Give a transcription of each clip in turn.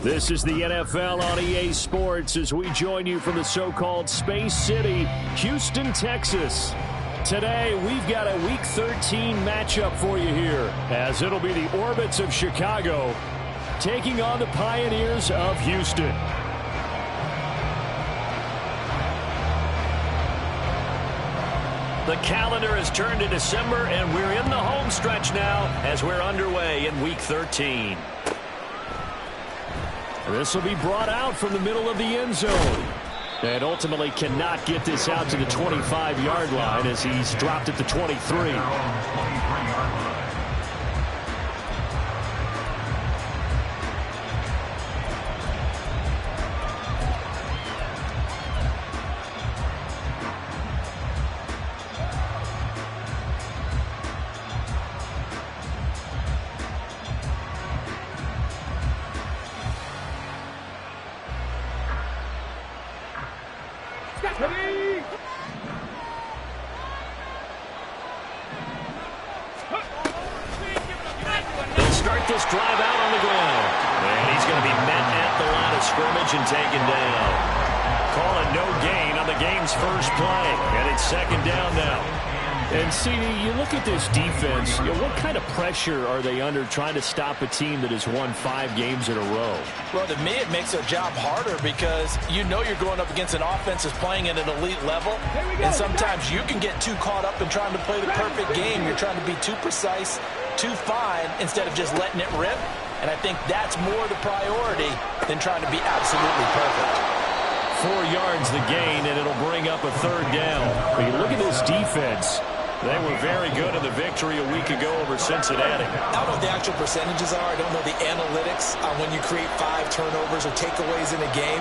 This is the NFL on EA Sports as we join you from the so-called Space City, Houston, Texas. Today, we've got a Week 13 matchup for you here, as it'll be the Orbits of Chicago taking on the Pioneers of Houston. The calendar has turned to December, and we're in the home stretch now as we're underway in Week 13. This will be brought out from the middle of the end zone. And ultimately cannot get this out to the 25-yard line as he's dropped at the 23. They'll start this drive out on the ground. And he's going to be met at the line of scrimmage and taken down. Call it no gain on the game's first play. And it's second down now. And, CD, you look at this defense, what kind of pressure are they under trying to stop a team that has won 5 games in a row? Well, to me, it makes their job harder because you know you're going up against an offense that's playing at an elite level. And sometimes you can get too caught up in trying to play the perfect game. You're trying to be too precise, too fine, instead of just letting it rip. And I think that's more the priority than trying to be absolutely perfect. 4 yards the gain, and it'll bring up a third down. But you look at this defense. They were very good in the victory a week ago over Cincinnati. I don't know what the actual percentages are. I don't know the analytics on when you create 5 turnovers or takeaways in a game.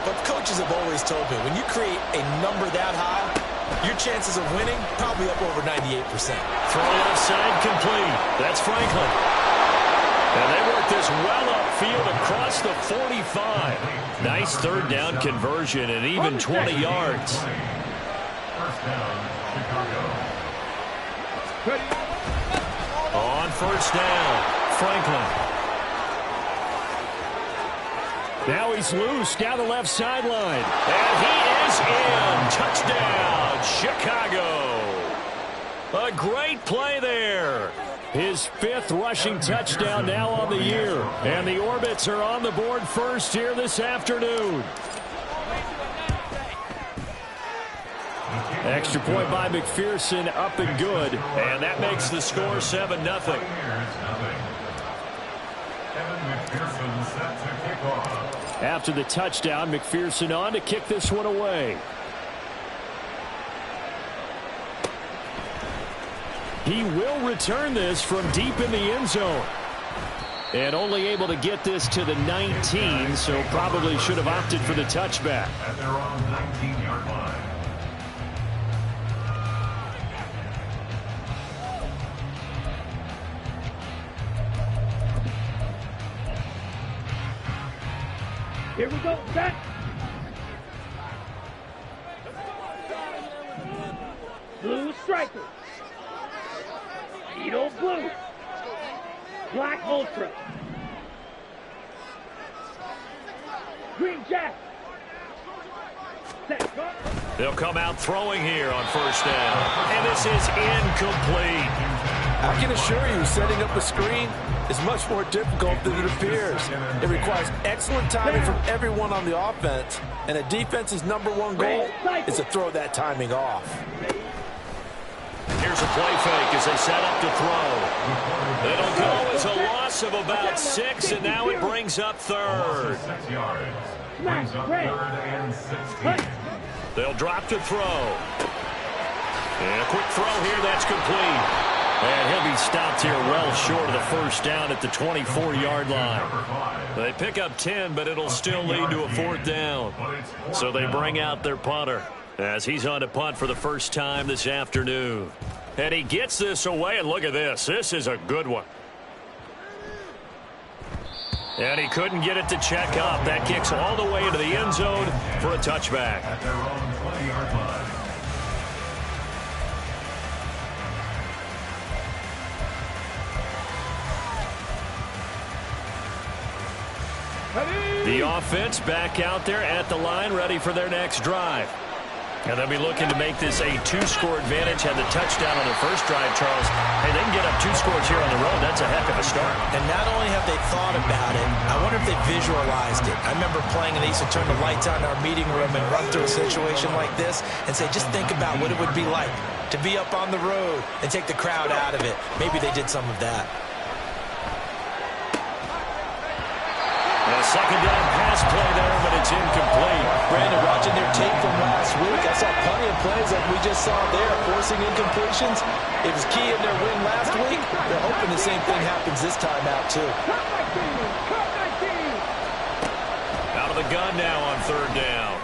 But coaches have always told me, when you create a number that high, your chances of winning probably up over 98%. Throw left side complete. That's Franklin. And they work this well upfield across the 45. Nice third down conversion and even 20 yards. First down, Chicago. On first down, Franklin. Now he's loose down the left sideline. And he is in. Touchdown, Chicago. A great play there. His 5th rushing touchdown now on the year. And the Orbits are on the board first here this afternoon. Extra point by McPherson, up and good. And that makes the score 7-0. After the touchdown, McPherson on to kick this one away. He will return this from deep in the end zone. And only able to get this to the 19, so probably should have opted for the touchback. At their own 19-yard line. Here we go, set. Blue striker. Beetle blue. Black ultra. Green jack. Set. They'll come out throwing here on first down. And this is incomplete. I can assure you, setting up a screen is much more difficult than it appears. It requires excellent timing from everyone on the offense, and a defense's #1 goal is to throw that timing off. Here's a play fake as they set up to throw. It'll go as a loss of about 6, and now it brings up third. 6 yards. Brings up 3rd and 16. They'll drop to throw. And a quick throw here, that's complete. And he'll be stopped here well short of the first down at the 24-yard line. They pick up 10, but it'll still lead to a 4th down. So they bring out their punter as he's on to punt for the first time this afternoon. And he gets this away, and look at this. This is a good one. And he couldn't get it to check up. That kicks all the way into the end zone for a touchback. At their own 20-yard line. The offense back out there at the line, ready for their next drive. And they'll be looking to make this a 2-score advantage. Had the touchdown on their first drive, Charles. Hey, they can get up 2 scores here on the road. That's a heck of a start. And not only have they thought about it, I wonder if they visualized it. I remember playing, and they used to turn the lights on in our meeting room and run through a situation like this and say, just think about what it would be like to be up on the road and take the crowd out of it. Maybe they did some of that. A second down pass play there, but it's incomplete. Brandon, watching their tape from last week, I saw plenty of plays like we just saw there, forcing incompletions. It was key in their win last week. They're hoping the same thing happens this time out, too. Out of the gun now on third down.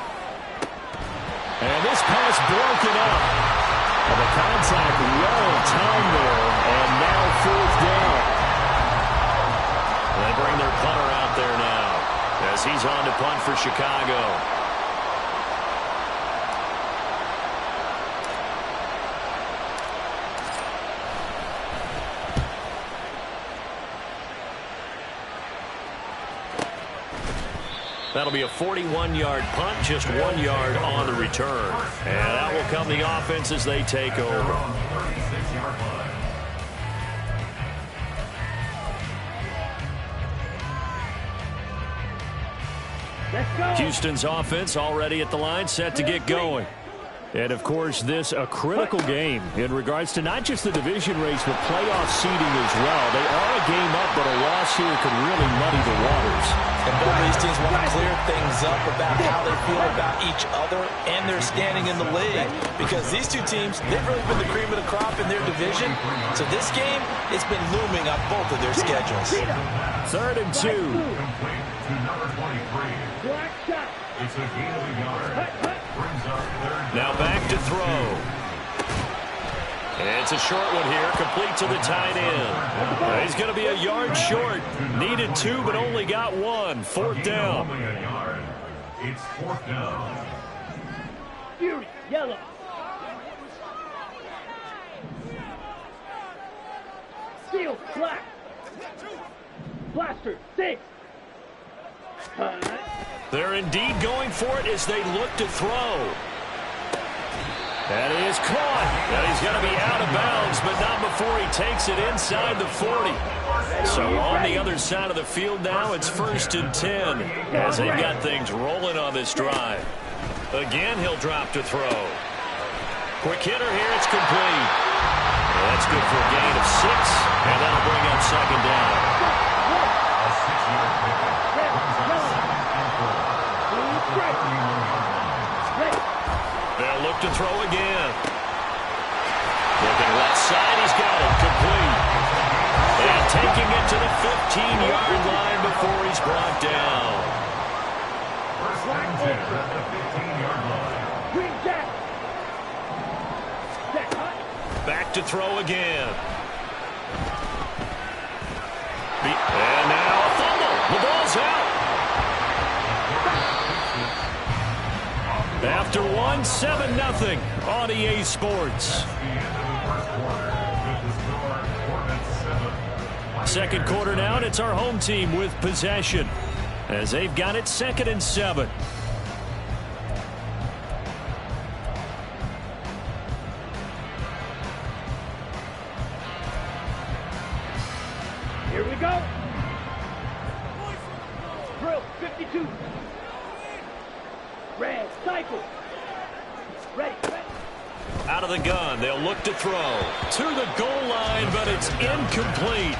And this pass broken up. And the contact well timed there, and now fourth down. They bring their punter out there now as he's on to punt for Chicago. That'll be a 41-yard punt, just 1 yard on the return. And out will come the offense as they take over. Houston's offense already at the line, set to get going. And, of course, this a critical game in regards to not just the division race, but playoff seeding as well. They are a game up, but a loss here could really muddy the waters. And both of these teams want to clear things up about how they feel about each other and their standing in the league. Because these two teams, they've really been the cream of the crop in their division. So this game, it's been looming on both of their schedules. 3rd and 2. It's a gain of a yard. Brings up third. Now back to throw. And it's a short one here, complete to the tight end. He's going to be a yard short. Needed 2, but only got 1. 4th down. Only a yard. It's 4th down. Fury, yellow. Steel, black. Blaster, 6. They're indeed going for it as they look to throw. That is caught. And he's going to be out of bounds, but not before he takes it inside the 40. So on the other side of the field now, it's 1st and 10 as they've got things rolling on this drive. Again, he'll drop to throw. Quick hitter here, it's complete. Well, that's good for a gain of 6, and that'll bring up 2nd down. A 6-yard pickup. They'll look to throw again. Looking left side, he's got it, complete. And taking it to the 15-yard line before he's brought down. 1st and 10 at the 15-yard line. Green Jack. Back to throw again. And now a fumble. The ball's out. After 1, 7-0 on EA Sports. Second quarter now, and it's our home team with possession as they've got it 2nd and 7. Here we go. Drill 52. Red, cycle. Ready. Out of the gun, they'll look to throw. To the goal line, but it's incomplete.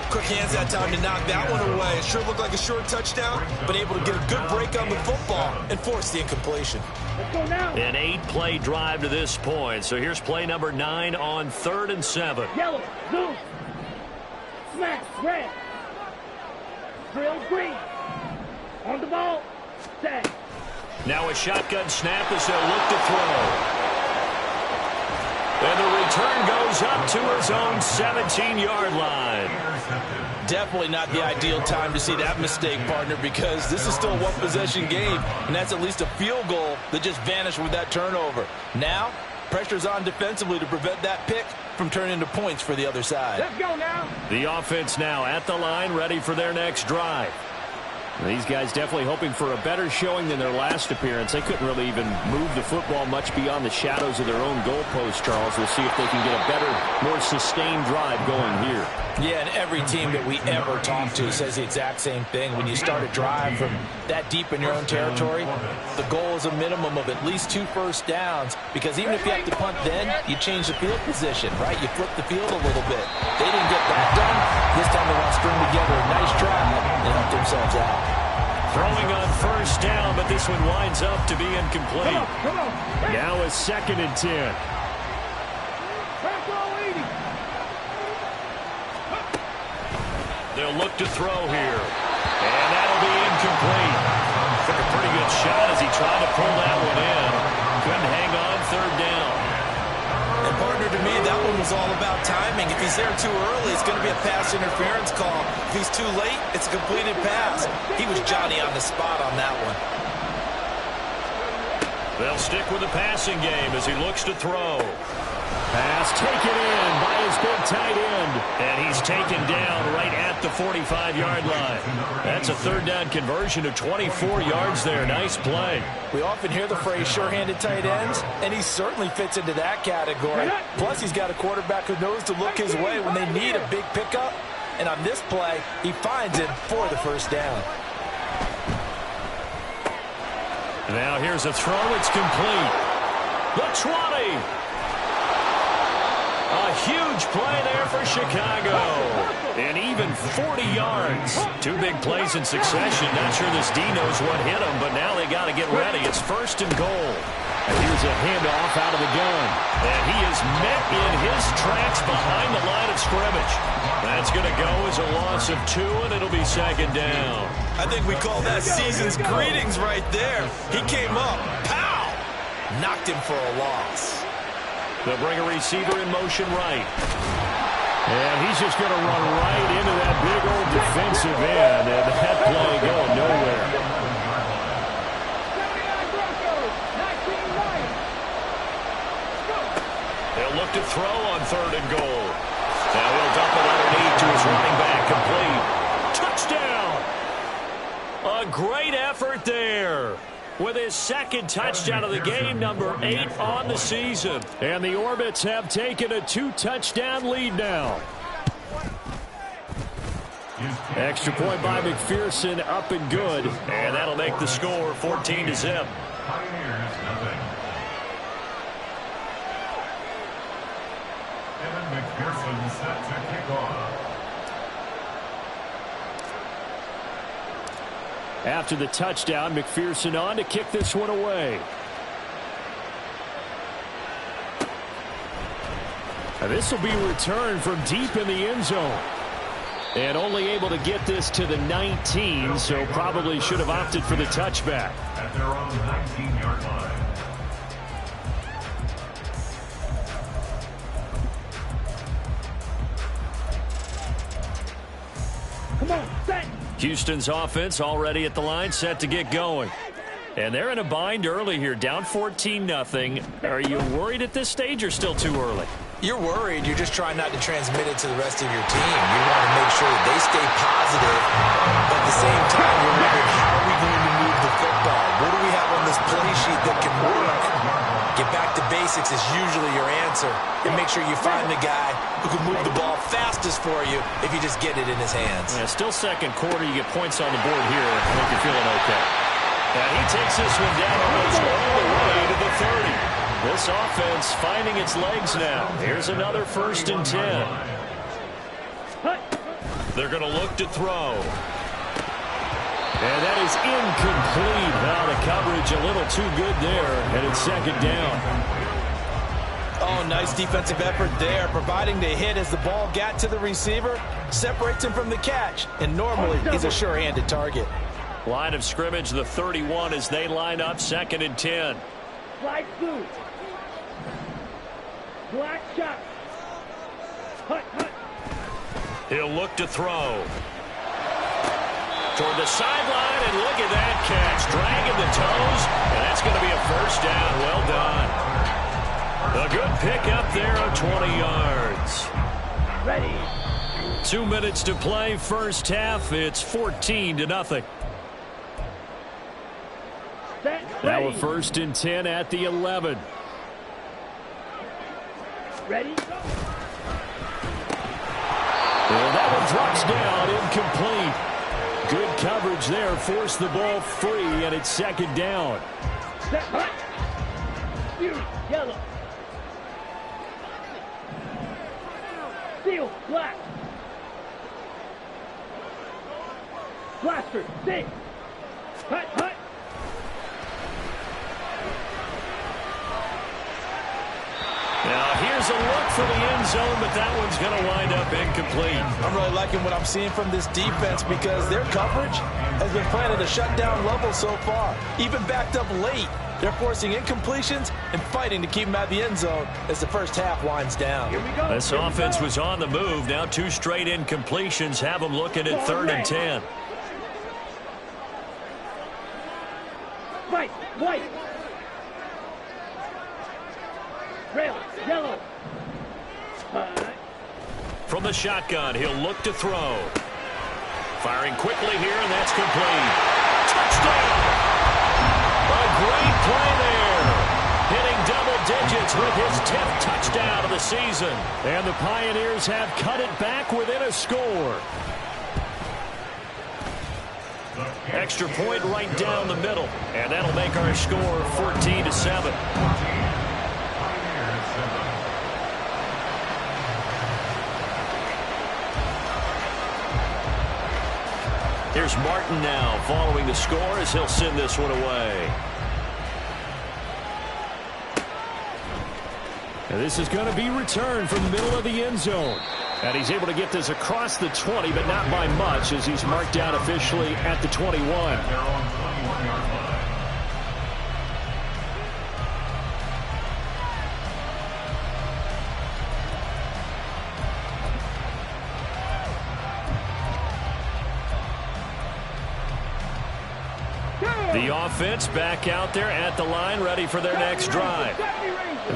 Quick hands that time to knock that one away. It sure looked like a short touchdown, but able to get a good break on the football and force the incompletion. Let's go now. An 8-play drive to this point. So here's play number 9 on 3rd and 7. Yellow, zoom. Smash, red. Drill, green. On the ball. Set. Now a shotgun snap as they'll look to throw. And the return goes up to his own 17-yard line. Definitely not the ideal time to see that mistake, partner, because this is still a one-possession game, and that's at least a field goal that just vanished with that turnover. Now, pressure's on defensively to prevent that pick from turning into points for the other side. Let's go now. The offense now at the line, ready for their next drive. These guys definitely hoping for a better showing than their last appearance. They couldn't really even move the football much beyond the shadows of their own goalpost, Charles. We'll see if they can get a better, more sustained drive going here. Yeah, and every team that we ever talk to says the exact same thing. When you start a drive from that deep in your own territory, the goal is a minimum of at least 2 first downs, because even if you have to punt then, you change the field position, right? You flip the field a little bit. They didn't get that done. This time they want to string together a nice drive and help themselves out. Throwing on first down, but this one winds up to be incomplete. Come on. Now a 2nd and 10. They'll look to throw here. And that'll be incomplete. Took a pretty good shot as he tried to pull that one in. Couldn't hang on 3rd down. And partner, to me, that one was all about timing. If he's there too early, it's going to be a pass interference call. If he's too late, it's a completed pass. He was Johnny on the spot on that one. They'll stick with the passing game as he looks to throw. Pass taken in by his big tight end. And he's taken down right at the 45-yard line. That's a 3rd down conversion of 24 yards there. Nice play. We often hear the phrase sure-handed tight ends, and he certainly fits into that category. Plus, he's got a quarterback who knows to look his way when they need a big pickup. And on this play, he finds it for the 1st down. Now here's a throw. It's complete. The 20. A huge play there for Chicago. And even 40 yards. 2 big plays in succession. Not sure this D knows what hit him, but now they got to get ready. It's 1st and goal. And here's a handoff out of the gun. And he is met in his tracks behind the line of scrimmage. That's going to go as a loss of 2, and it'll be 2nd down. I think we call that season's greetings right there. He came up, pow! Knocked him for a loss. They'll bring a receiver in motion right. And he's just going to run right into that big old defensive end, and that play going nowhere. They'll look to throw on 3rd and goal. Now he'll dump it underneath to his running back, complete. Touchdown! A great effort there. With his 2nd touchdown of the game, number 8 on the season. And the Orbits have taken a 2-touchdown lead now. Extra point by McPherson, up and good. And that'll make the score 14-0. Pioneers, nothing. Evan McPherson set to kick off. After the touchdown, McPherson on to kick this one away. And this will be returned from deep in the end zone. And only able to get this to the 19, so probably should have opted for the touchback. At their own 19-yard line. Come on, set. Houston's offense already at the line, set to get going. And they're in a bind early here, down 14-0. Are you worried at this stage or still too early? You're worried. You're just trying not to transmit it to the rest of your team. You want to make sure that they stay positive, but at the same time, you're wondering, how are we going to move the football? What do we have on this play sheet that can work? Get back to basics is usually your answer. And make sure you find the guy who can move the ball fastest for you if you just get it in his hands. Yeah, still 2nd quarter. You get points on the board here. I think you're feeling okay. And he takes this one down almost all the way to the 30. This offense finding its legs now. Here's another 1st and 10. They're going to look to throw. And that is incomplete. Now the coverage a little too good there, and it's 2nd down. Oh, nice defensive effort there, providing the hit as the ball got to the receiver, separates him from the catch, and normally he's a sure-handed target. Line of scrimmage, the 31 as they line up, 2nd and 10. Slide through. Black shot. Hut, hut. He'll look to throw. Toward the sideline, and look at that catch. Dragging the toes, and that's going to be a 1st down. Well done. A good pickup there of 20 yards. Ready. 2 minutes to play, 1st half. It's 14-0. Set. Now Ready. a 1st and 10 at the 11. Ready. And that one drops down, incomplete. Good coverage there, forced the ball free, and it's 2nd down. Set. Hut. You. Yellow. Seal. Black. Blaster. Sit. Hut. Hut. Now here's a look for the end zone, but that one's going to wind up incomplete. I'm really liking what I'm seeing from this defense because their coverage has been playing at a shutdown level so far. Even backed up late, they're forcing incompletions and fighting to keep them out of the end zone as the first half winds down. Here we go. This offense was on the move. Now 2 straight incompletions have them looking at 3rd and 10. Right. White. Rail. Yellow. Hut. From the shotgun, he'll look to throw. Firing quickly here, and that's complete. Touchdown! A great play there. Hitting double digits with his 10th touchdown of the season. And the Pioneers have cut it back within a score. Extra point right down the middle. And that'll make our score 14-7. Here's Martin now following the score as he'll send this one away. And this is going to be returned from the middle of the end zone. And he's able to get this across the 20, but not by much as he's marked down officially at the 21. Their own 21-yard line. The offense back out there at the line, ready for their next drive.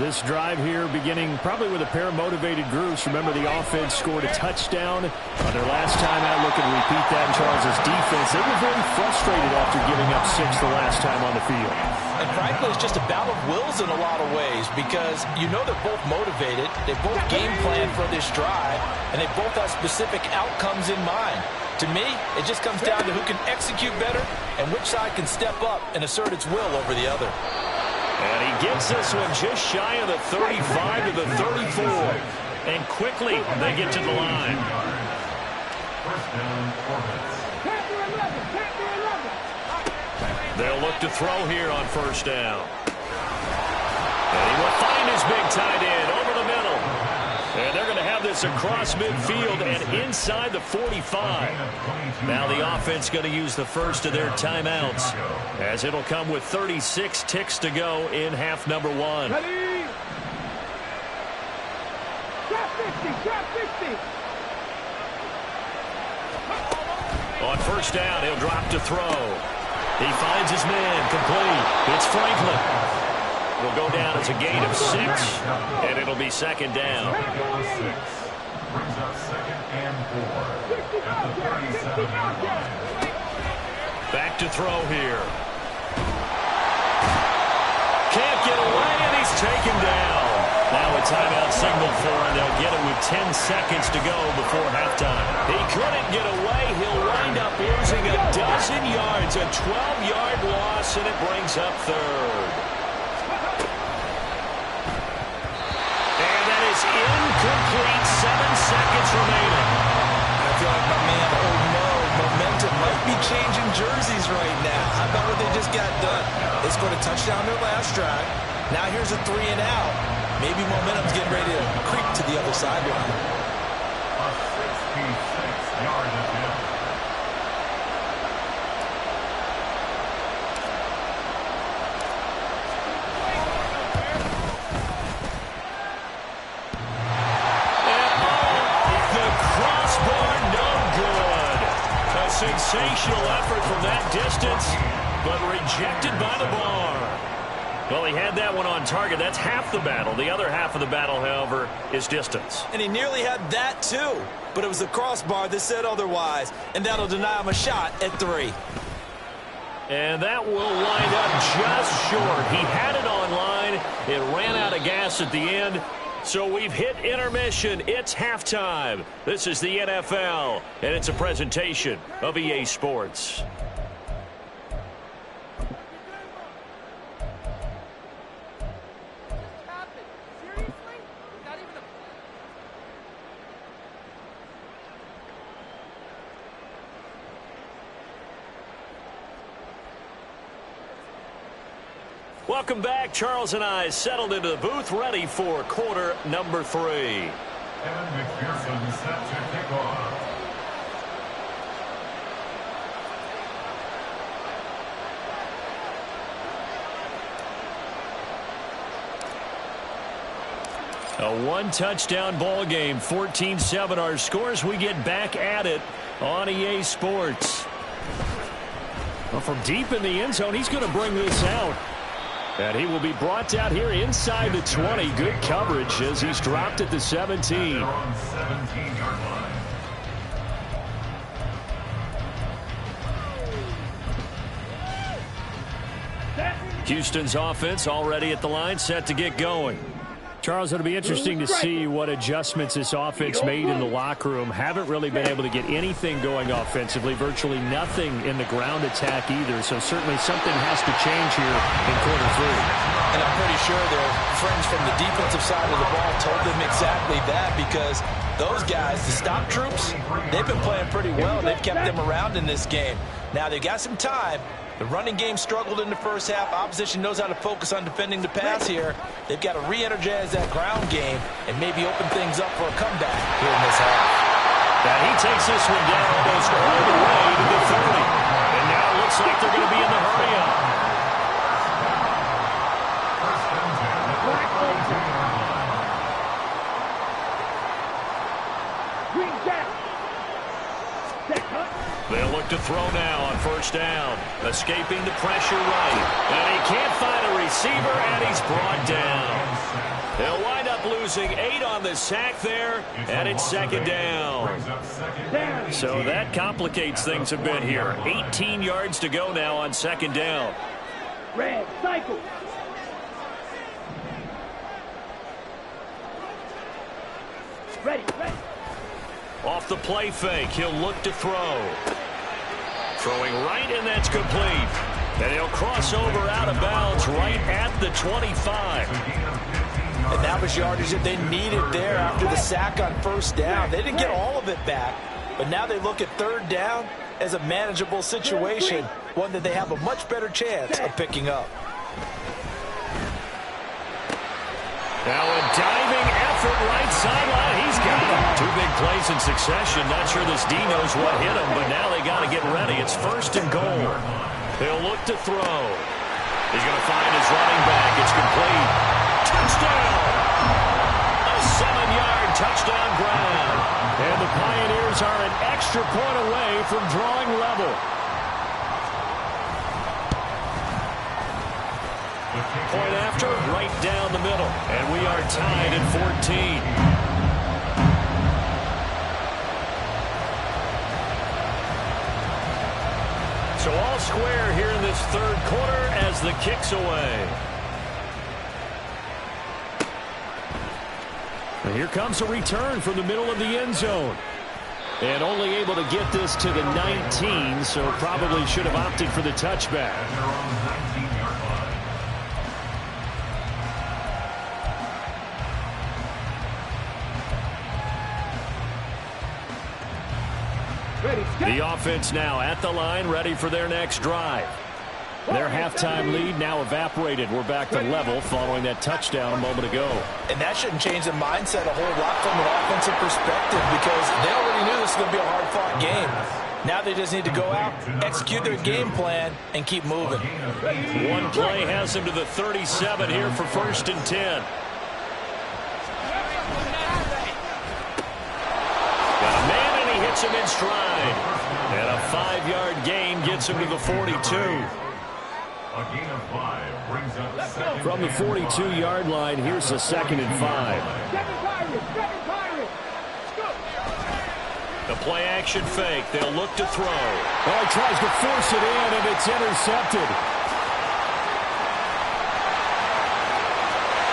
This drive here beginning probably with a pair of motivated groups. Remember, the offense scored a touchdown their last time out. Look and repeat that in Charles' defense. They were very frustrated after giving up 6 the last time on the field. And frankly, it's just a battle of wills in a lot of ways because you know they're both motivated, they both game plan for this drive, and they both have specific outcomes in mind. To me, it just comes down to who can execute better and which side can step up and assert its will over the other. And he gets this one just shy of the 35 to the 34. And quickly, they get to the line. First down, Orbits. They'll look to throw here on 1st down. And he will find his big tight end over the middle. And they're going to have this across midfield and inside the 45. Now the offense going to use the first of their timeouts as it'll come with 36 ticks to go in half number 1. Ready? Drop 50, drop 50. On 1st down, he'll drop to throw. He finds his man, complete. It's Franklin. Will go down as a gain of 6, and it'll be 2nd down. Brings up 2nd and 4 at the 37-yard line. Back to throw here. Can't get away, and he's taken down. Now a timeout signal for him. They'll get it with 10 seconds to go before halftime. He couldn't get away. He'll wind up losing a dozen yards, a 12-yard loss, and it brings up 3rd. Incomplete, 7 seconds remaining. I feel like my man, oh no, momentum might be changing jerseys right now. How about what they just got done? They scored a touchdown their last drive. Now here's a 3 and out. Maybe momentum's getting ready to creep to the other sideline. A 66-yard attempt. Sensational effort from that distance, but rejected by the bar. Well, he had that one on target. That's half the battle. The other half of the battle, however, is distance. And he nearly had that too, but it was the crossbar that said otherwise, and that'll deny him a shot at 3. And that will wind up just short. He had it on line. It ran out of gas at the end. So we've hit intermission. It's halftime. This is the NFL, and it's a presentation of EA Sports. Welcome back. Charles and I settled into the booth, ready for quarter number 3. Evan McPherson set to kick off. A one-touchdown ball game, 14-7 our scores. We get back at it on EA Sports. Well, from deep in the end zone, he's going to bring this out. And he will be brought out here inside the 20. Good coverage as he's dropped at the 17. On 17-yard line. Houston's offense already at the line, set to get going. Charles, it'll be interesting to see what adjustments this offense made in the locker room. Haven't really been able to get anything going offensively, virtually nothing in the ground attack either. So certainly something has to change here in quarter 3. And I'm pretty sure their friends from the defensive side of the ball told them exactly that, because those guys, the stop troops, they've been playing pretty well. They've kept them around in this game. Now they've got some time. The running game struggled in the first half. Opposition knows how to focus on defending the pass here. They've got to re-energize that ground game and maybe open things up for a comeback here in this half. And he takes this one down almost all the way to the 30. And now it looks like they're going to be in the hurry-up. They'll look to throw now on first down. Escaping the pressure right. And he can't find a receiver, and he's brought down. They'll wind up losing 8 on the sack there, and it's second down. So that complicates things a bit here. 18 yards to go now on second down. Red, cycle. Ready. Off the play fake, he'll look to throw. Throwing right, and that's complete. And he'll cross over out of bounds right at the 25. And that was yardage that they needed there after the sack on first down. They didn't get all of it back, but now they look at third down as a manageable situation, one that they have a much better chance of picking up. Now a diving effort right sideline. He's got it. 2 big plays in succession. Not sure this D knows what hit him, but now they got to get ready. It's first and goal. He'll look to throw. He's going to find his running back. It's complete. Touchdown! A 7-yard touchdown grab. And the Pioneers are an extra point away from drawing level. Point after, right down the middle. And we are tied at 14. So all square here in this third quarter as the kick's away. And here comes a return from the middle of the end zone. And only able to get this to the 19, so probably should have opted for the touchback. The offense now at the line, ready for their next drive. Their halftime lead now evaporated. We're back to level following that touchdown a moment ago. And that shouldn't change the mindset a whole lot from an offensive perspective, because they already knew this was going to be a hard-fought game. Now they just need to go out, execute their game plan, and keep moving. One play has them to the 37 here for first and 10. Got a man, and he hits him in stride. And a 5-yard gain gets him to the 42. A gain of 5 brings up second. From the 42-yard line, here's a 2nd and 5. A play-action fake. They'll look to throw. Oh, he tries to force it in, and it's intercepted.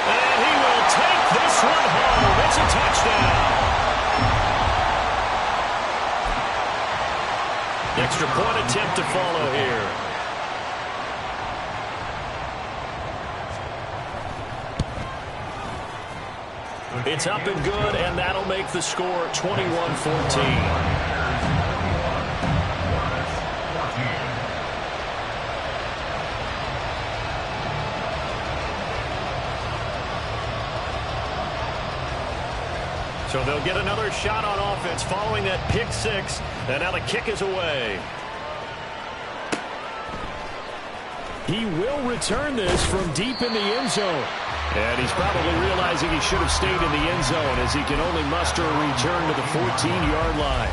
And he will take this one home. It's a touchdown. Extra point attempt to follow here. It's up and good, and that'll make the score 21-14. So they'll get another shot on offense following that pick six, and now the kick is away. He will return this from deep in the end zone. And he's probably realizing he should have stayed in the end zone as he can only muster a return to the 14-yard line.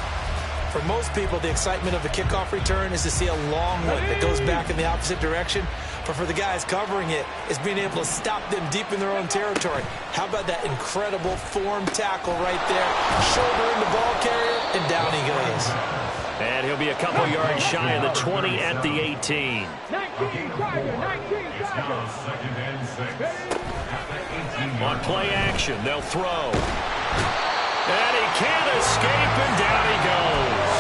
For most people, the excitement of a kickoff return is to see a long one that goes back in the opposite direction. But for the guys covering it, it's being able to stop them deep in their own territory. How about that incredible form tackle right there? Shoulder in the ball carrier, and down he goes. And he'll be a couple yards shy of the 20 at the 18. 19, Tiger, 19, Tiger. Second and 6. On play action, they'll throw. And he can't escape, and down he goes.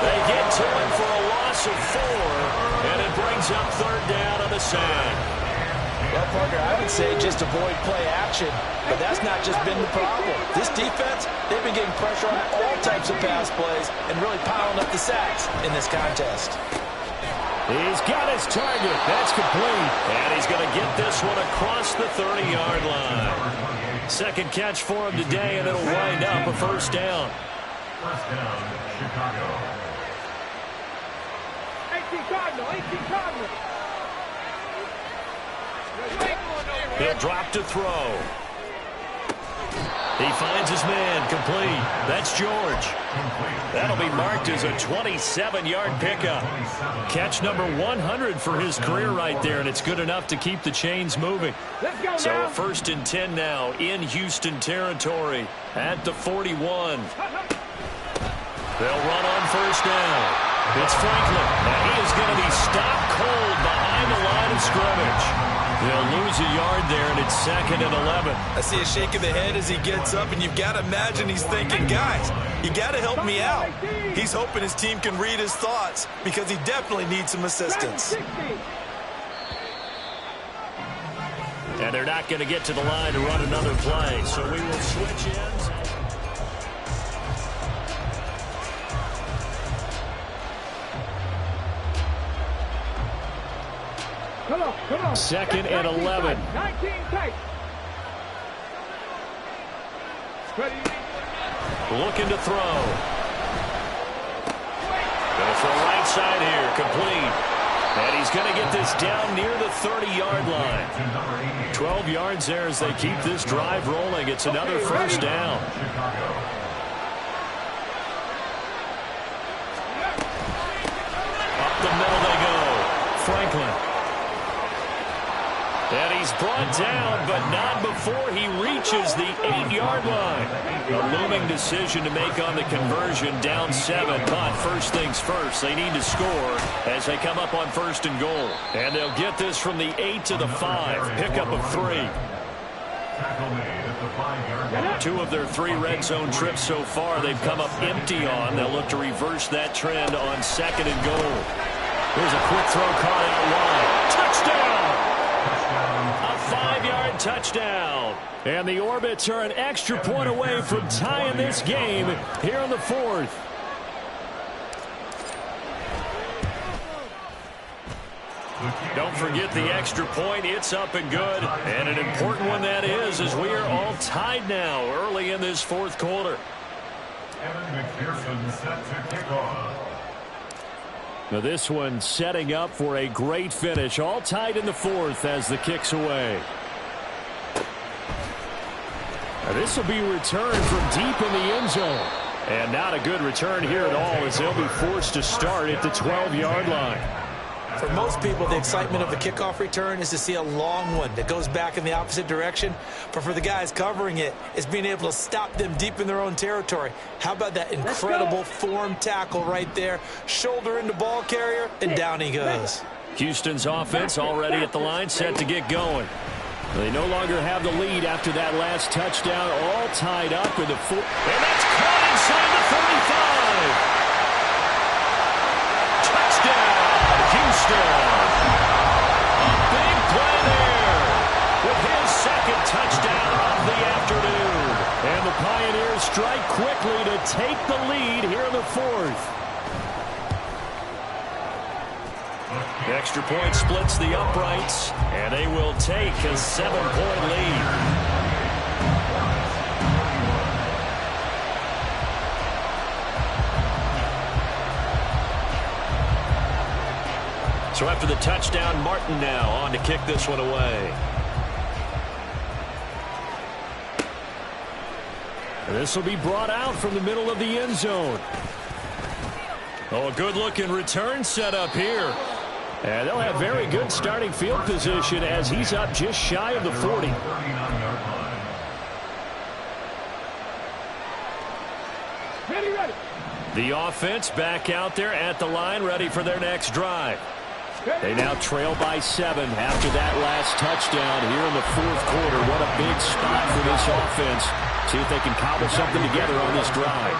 They get to him for a loss of 4, and it brings up third down on the sack. Well, partner, I would say just avoid play action, but that's not just been the problem. This defense, they've been getting pressure on all types of pass plays and really piling up the sacks in this contest. He's got his target. That's complete. And he's going to get this one across the 30-yard line. Second catch for him today, and it'll wind up a first down. First down, Chicago. 18 Cardinal, 18 Cardinal. He'll drop to throw. He finds his man, complete. That's George. That'll be marked as a 27-yard pickup. Catch number 100 for his career right there, and it's good enough to keep the chains moving. Let's go So now. a 1st and 10 now in Houston territory at the 41. They'll run on first down. It's Franklin, and he is going to be stopped cold behind the line of scrimmage. They'll lose a yard there, and it's 2nd and 11. I see a shake of the head as he gets up, and you've got to imagine he's thinking, guys, you got to help me out. He's hoping his team can read his thoughts because he definitely needs some assistance. And they're not going to get to the line to run another play, so we will switch ends. Come on. 2nd and 11. 19 tight. Looking to throw. Going to throw right side here, complete. And he's going to get this down near the 30-yard line. 12 yards there as they keep this drive rolling. It's another first down. Up the middle they go. Franklin. And he's brought down, but not before he reaches the 8-yard line. A looming decision to make on the conversion, down 7. But first things first, they need to score as they come up on 1st and goal. And they'll get this from the 8 to the 5. Pickup of 3. 2 of their 3 red zone trips so far, they've come up empty on. They'll look to reverse that trend on 2nd and goal. Here's a quick throw caught out wide. Touchdown! A 5-yard touchdown. And the Orbits are an extra point away from tying this game here in the 4th. Don't forget the extra point. It's up and good. And an important one that is, as we are all tied now early in this 4th quarter. Evan McPherson set to kick off. Now this one setting up for a great finish. All tied in the 4th as the kick's away. Now this will be returned from deep in the end zone. And not a good return here at all as they'll be forced to start at the 12-yard line. For most people, the excitement of a kickoff return is to see a long one that goes back in the opposite direction. But for the guys covering it, it's being able to stop them deep in their own territory. How about that incredible form tackle right there? Shoulder into ball carrier, and down he goes. Houston's offense already at the line, set to get going. They no longer have the lead after that last touchdown, all tied up with a four. And that's caught inside the 35. Touchdown, Houston. A big play there with his second touchdown of the afternoon. And the Pioneers strike quickly to take the lead here in the fourth. The extra point splits the uprights, and they will take a 7-point lead. So after the touchdown, Martin now on to kick this one away. This will be brought out from the middle of the end zone. Oh, a good-looking return set up here. And they'll have very good starting field position as he's up just shy of the 40. Ready. The offense back out there at the line, ready for their next drive. They now trail by 7 after that last touchdown here in the fourth quarter. What a big spot for this offense. See if they can cobble something together on this drive.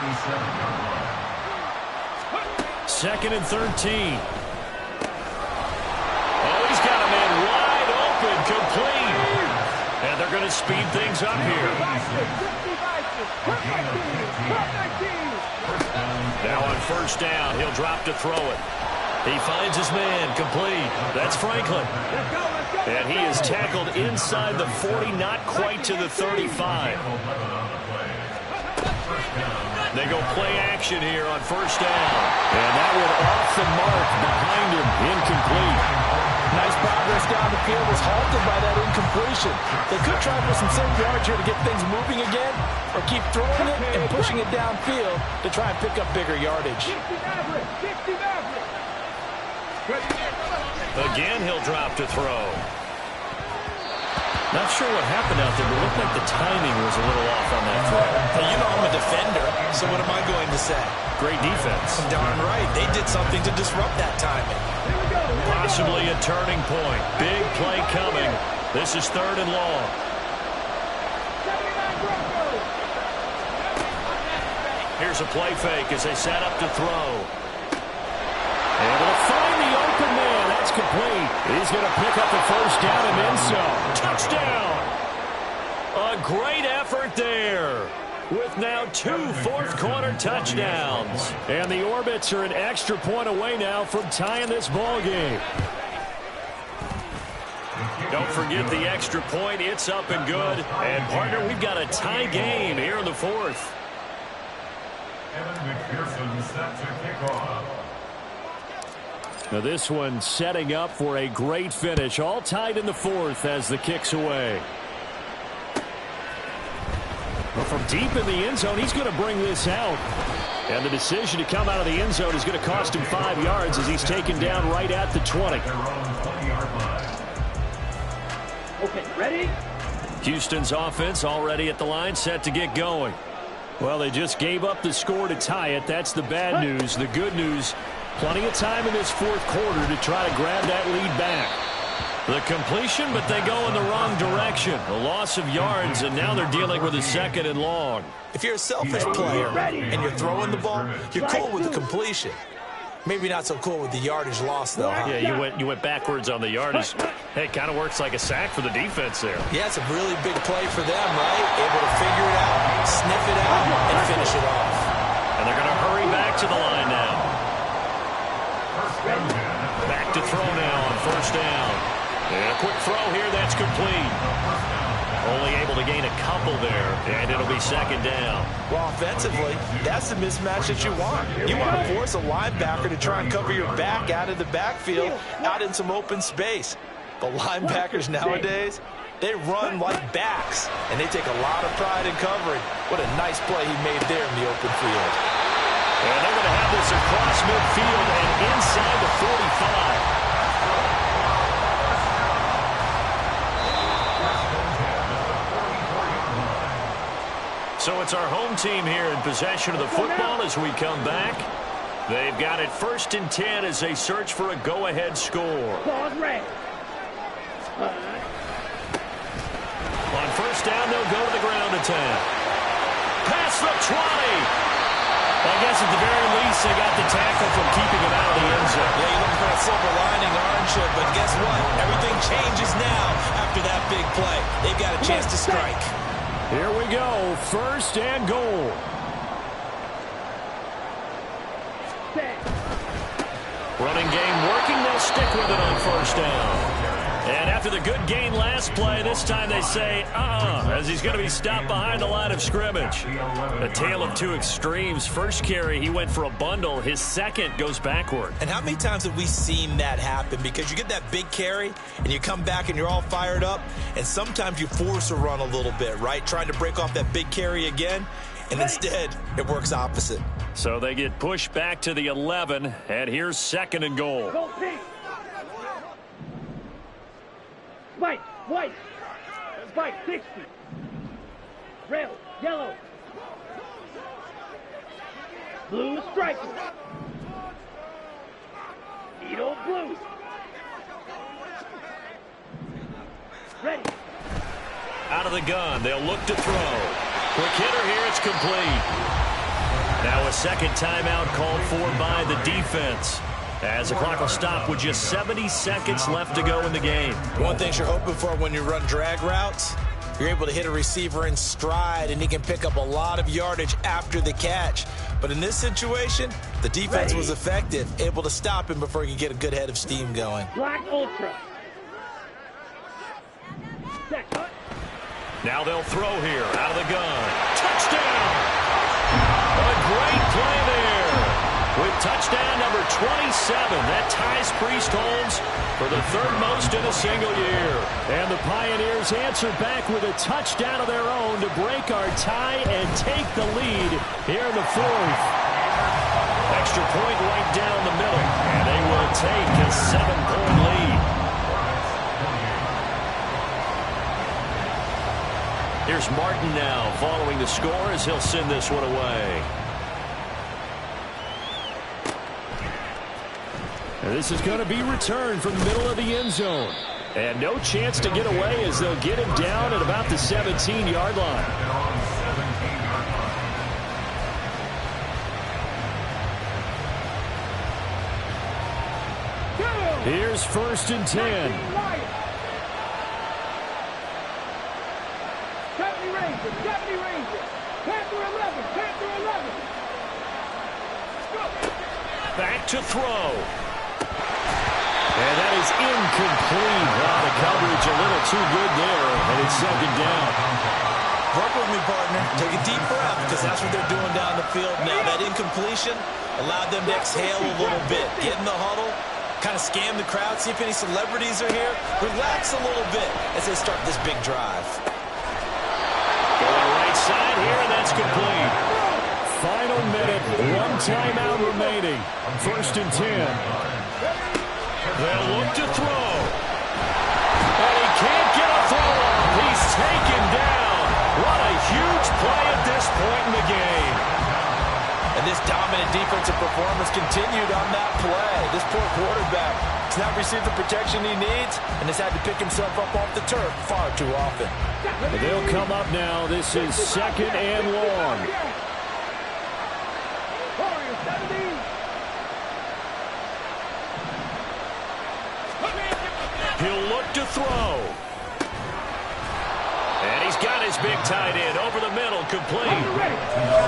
2nd and 13. Oh, he's got a man wide open, complete. And they're going to speed things up here. Now on first down, he'll drop to throw it. He finds his man, complete. That's Franklin. And he is tackled inside the 40, not quite to the 35. They go play action here on first down. And that one off the mark behind him, incomplete. Nice progress down the field was halted by that incompletion. They could try for some safe yards here to get things moving again, or keep throwing it and pushing it downfield to try and pick up bigger yardage. Again, he'll drop to throw. Not sure what happened out there, but it looked like the timing was a little off on that throw. Well, you know I'm a defender, so what am I going to say? Great defense. Darn right. They did something to disrupt that timing. Possibly a turning point. Big play coming. This is 3rd and long. Here's a play fake as they set up to throw. Able to find the open man. That's complete. He's going to pick up the first down and then some. Touchdown! A great effort there, with now 2 fourth-quarter touchdowns. And the Orbits are an extra point away now from tying this ball game. Don't forget the extra point. It's up and good. And, partner, we've got a tie game here in the fourth. Evan McPherson set to kick off. Now this one setting up for a great finish. All tied in the fourth as the kick's away. Well, from deep in the end zone, he's going to bring this out. And the decision to come out of the end zone is going to cost him 5 yards as he's taken down right at the 20. Okay, ready? Houston's offense already at the line, set to get going. Well, they just gave up the score to tie it. That's the bad news. The good news, plenty of time in this fourth quarter to try to grab that lead back. The completion, but they go in the wrong direction. A loss of yards, and now they're dealing with a 2nd and long. If you're a selfish player and you're throwing the ball, you're cool with the completion. Maybe not so cool with the yardage loss, though. Huh? Yeah, you went backwards on the yardage. Hey, it kind of works like a sack for the defense there. Yeah, it's a really big play for them, right? Able to figure it out, sniff it out, and finish it off. And they're going to hurry back to the line now. Back to throw now on first down. And a quick throw here, that's complete. Only able to gain a couple there, and it'll be 2nd down. Well, offensively, that's the mismatch that you want. You want to force a linebacker to try and cover your back out of the backfield, out in some open space. But linebackers nowadays, they run like backs, and they take a lot of pride in covering. What a nice play he made there in the open field. And they're going to have this across midfield and inside the 45. So it's our home team here in possession of the football as we come back. They've got it 1st and 10 as they search for a go-ahead score. Ball's red. On 1st down, they'll go to the ground attack. Past the 20. I guess at the very least, they got the tackle from keeping him out of the end zone. Yeah, you're looking for a silver lining, aren't you? But guess what? Everything changes now after that big play. They've got a chance to strike. Here we go. 1st and goal. Running game working. They'll stick with it on 1st down. And after the good gain last play, this time they say, as he's going to be stopped behind the line of scrimmage. A tale of two extremes. First carry, he went for a bundle. His second goes backward. And how many times have we seen that happen? Because you get that big carry, and you come back and you're all fired up, and sometimes you force a run a little bit, right? Trying to break off that big carry again, and instead it works opposite. So they get pushed back to the 11, and here's 2nd and goal. Go pink. White, white. White, 60. Red, yellow. Blue, striker. Needle, blue. Ready. Out of the gun, they'll look to throw. Quick hitter here, it's complete. Now a second timeout called for by the defense, as the clock will stop with just 70 seconds left to go in the game. One thing you're hoping for when you run drag routes, you're able to hit a receiver in stride, and he can pick up a lot of yardage after the catch. But in this situation, the defense was effective, able to stop him before he could get a good head of steam going. Black Ultra. Now they'll throw here, out of the gun. Touchdown! A great play there. With touchdown number 27, that ties Priest Holmes for the 3rd most in a single year. And the Pioneers answer back with a touchdown of their own to break our tie and take the lead here in the 4th. Extra point right down the middle, and they will take a 7-point lead. Here's Martin now following the score as he'll send this one away. And this is going to be returned from the middle of the end zone. And no chance to get away as they'll get him down at about the 17-yard line. Here's 1st and 10. 70 Rangers, 70 Rangers. Panther 11, Panther 11. Go. Back to throw. And that is incomplete. Wow, the coverage a little too good there, and it's 2nd down. Work with me, partner. Take a deep breath, because that's what they're doing down the field now. That incompletion allowed them to exhale a little bit. Get in the huddle, kind of scan the crowd, see if any celebrities are here. Relax a little bit as they start this big drive. Going right side here, and that's complete. Final minute, 1 timeout remaining. 1st and 10. They'll look to throw. And he can't get a throw off. He's taken down. What a huge play at this point in the game. And this dominant defensive performance continued on that play. This poor quarterback has not received the protection he needs and has had to pick himself up off the turf far too often. But they'll come up now. This is 2nd and long. He'll look to throw. And he's got his big tight end over the middle, complete.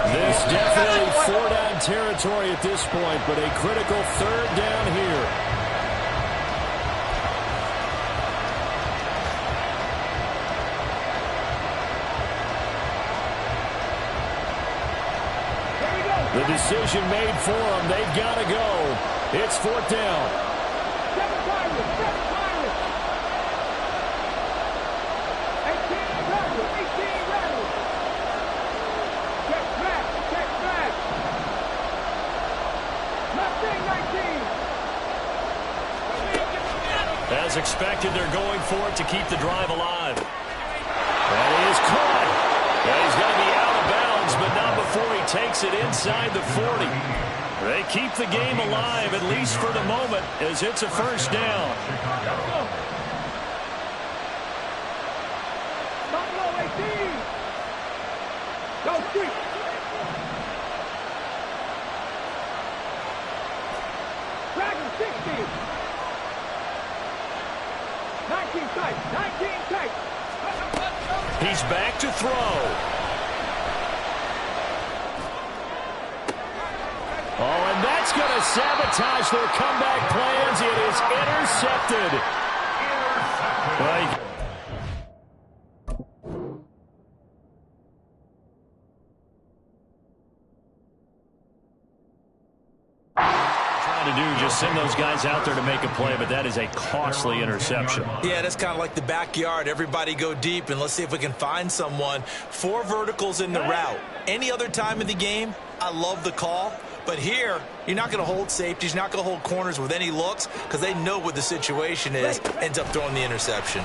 This definitely 4-down territory at this point, but a critical 3rd down here. The decision made for them. They've got to go. It's 4th down. As expected, they're going for it to keep the drive alive. And he is caught. And he's going to be out of bounds before he takes it inside the 40. They keep the game alive, at least for the moment, as it's a first down. Buffalo 18. Go street. Dragon 60. 19 tight. 19 tight. He's back to throw. Oh, and that's going to sabotage their comeback plans. It is intercepted. Trying to do just send those guys out there to make a play, but that is a costly interception. Yeah, that's kind of like the backyard. Everybody go deep, and let's see if we can find someone. 4 verticals in the route. Any other time in the game, I love the call. But here, you're not going to hold safeties, you're not going to hold corners with any looks because they know what the situation is, ends up throwing the interception.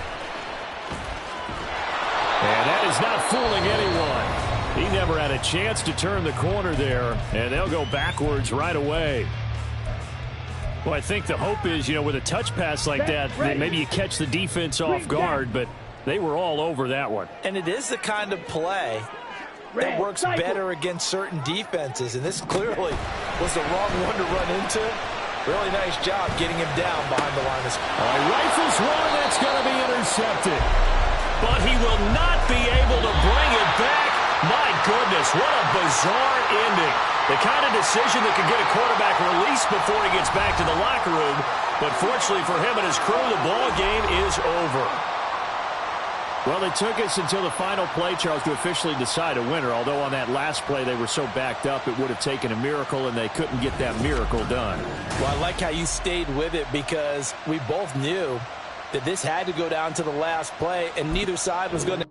And that is not fooling anyone. He never had a chance to turn the corner there, and they'll go backwards right away. Well, I think the hope is, with a touch pass like that, maybe you catch the defense off guard, but they were all over that one. And it is the kind of play that works better against certain defenses, and this clearly was the wrong one to run into. Really nice job getting him down behind the line of scrimmage. Rifles one, that's going to be intercepted. But he will not be able to bring it back. My goodness, what a bizarre ending. The kind of decision that could get a quarterback released before he gets back to the locker room. But fortunately for him and his crew, the ball game is over. Well, it took us until the final play, Charles, to officially decide a winner. Although on that last play they were so backed up, it would have taken a miracle, and they couldn't get that miracle done. Well, I like how you stayed with it because we both knew that this had to go down to the last play, and neither side was going to